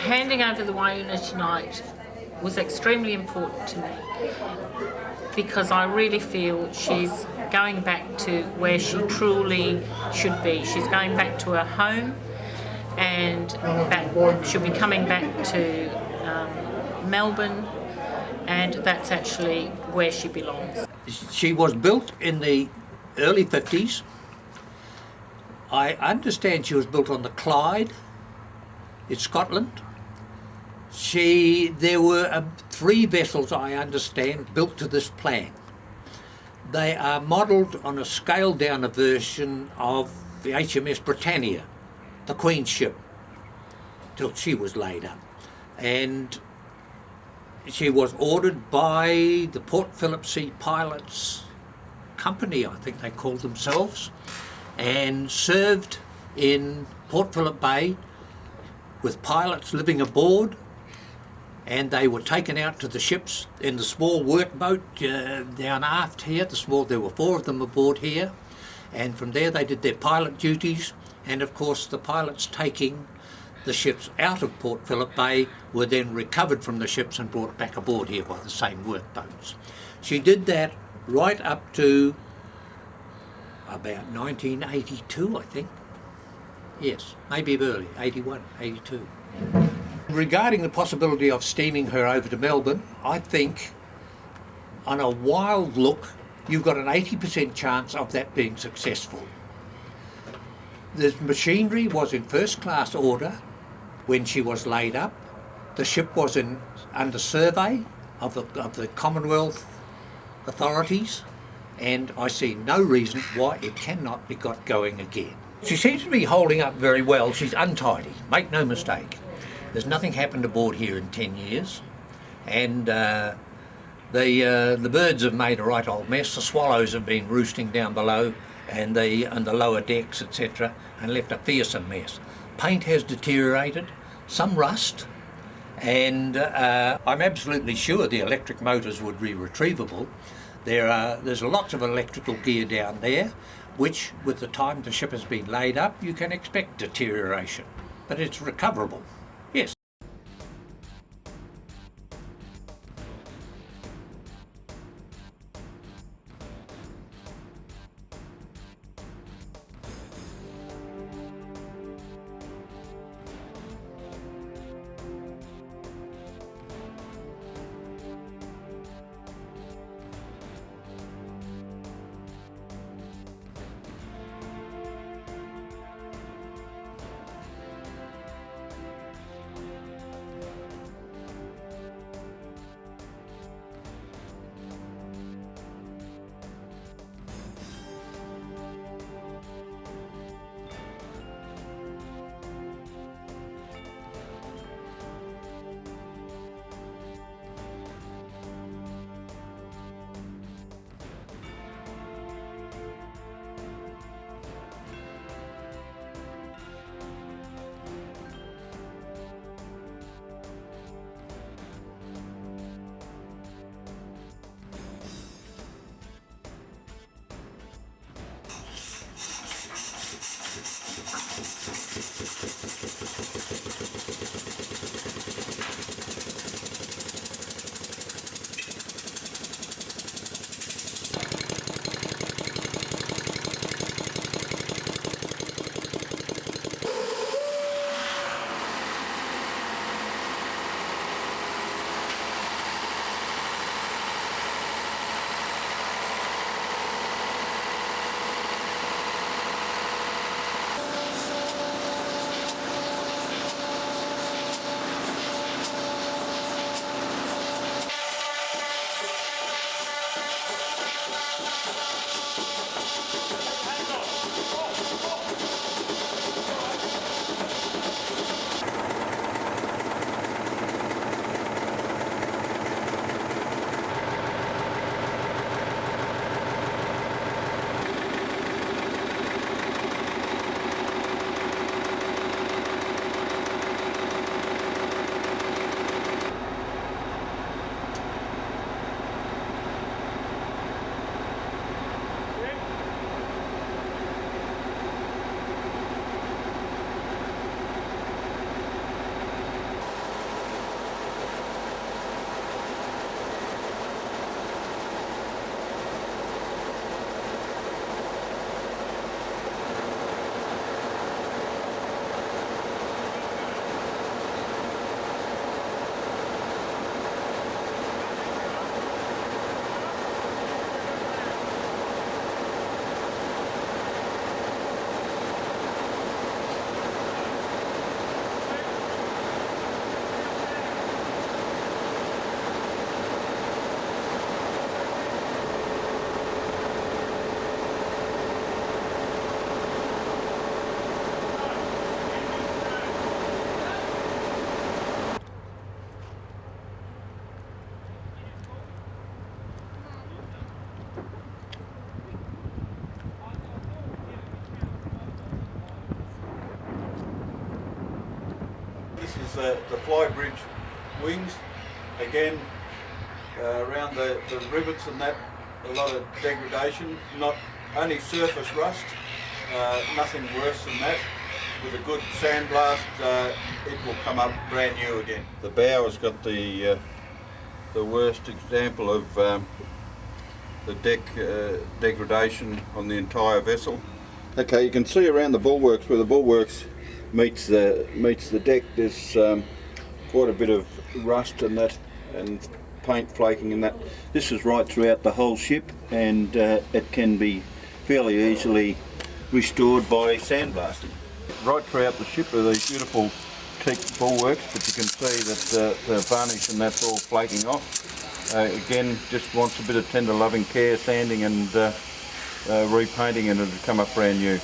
handing over the Wyuna tonight was extremely important to me because I really feel she's going back to where she truly should be. She's going back to her home, and she'll be coming back to Melbourne, and that's actually where she belongs. She was built in the early 50s. I understand she was built on the Clyde in Scotland. There were 3 vessels, I understand, built to this plan. They are modelled on a scaled down version of the HMS Britannia, the Queen's ship, till she was laid up. And she was ordered by the Port Phillip Sea Pilots Company, I think they called themselves, and served in Port Phillip Bay with pilots living aboard, and they were taken out to the ships in the small workboat down aft here. There were 4 of them aboard here, and from there they did their pilot duties, and of course the pilots taking the ships out of Port Phillip Bay were then recovered from the ships and brought back aboard here by the same workboats. She did that right up to about 1982, I think. Yes, maybe early, 81, 82. Regarding the possibility of steaming her over to Melbourne, I think on a wild look, you've got an 80% chance of that being successful. The machinery was in first class order when she was laid up. The ship was under survey of the Commonwealth authorities, and I see no reason why it cannot be got going again. She seems to be holding up very well. She's untidy, make no mistake. There's nothing happened aboard here in 10 years, and the birds have made a right old mess. The swallows have been roosting down below, and the lower decks, etc., and left a fearsome mess. Paint has deteriorated, some rust, and I'm absolutely sure the electric motors would be retrievable. There's lots of electrical gear down there, which, with the time the ship has been laid up, you can expect deterioration, but it's recoverable. Yes. the fly bridge wings. Again, around the rivets and that, a lot of degradation, not only surface rust, nothing worse than that. With a good sandblast, it will come up brand new again. The bow has got the worst example of the deck degradation on the entire vessel. Okay, you can see around the bulwarks, where the bulwarks meets the deck, there's quite a bit of rust and that, and paint flaking and that. This is right throughout the whole ship, and it can be fairly easily restored by sandblasting. Right throughout the ship are these beautiful teak bulwarks, but you can see that the varnish and that's all flaking off. Again, just wants a bit of tender loving care, sanding and repainting, and it'll come up brand new.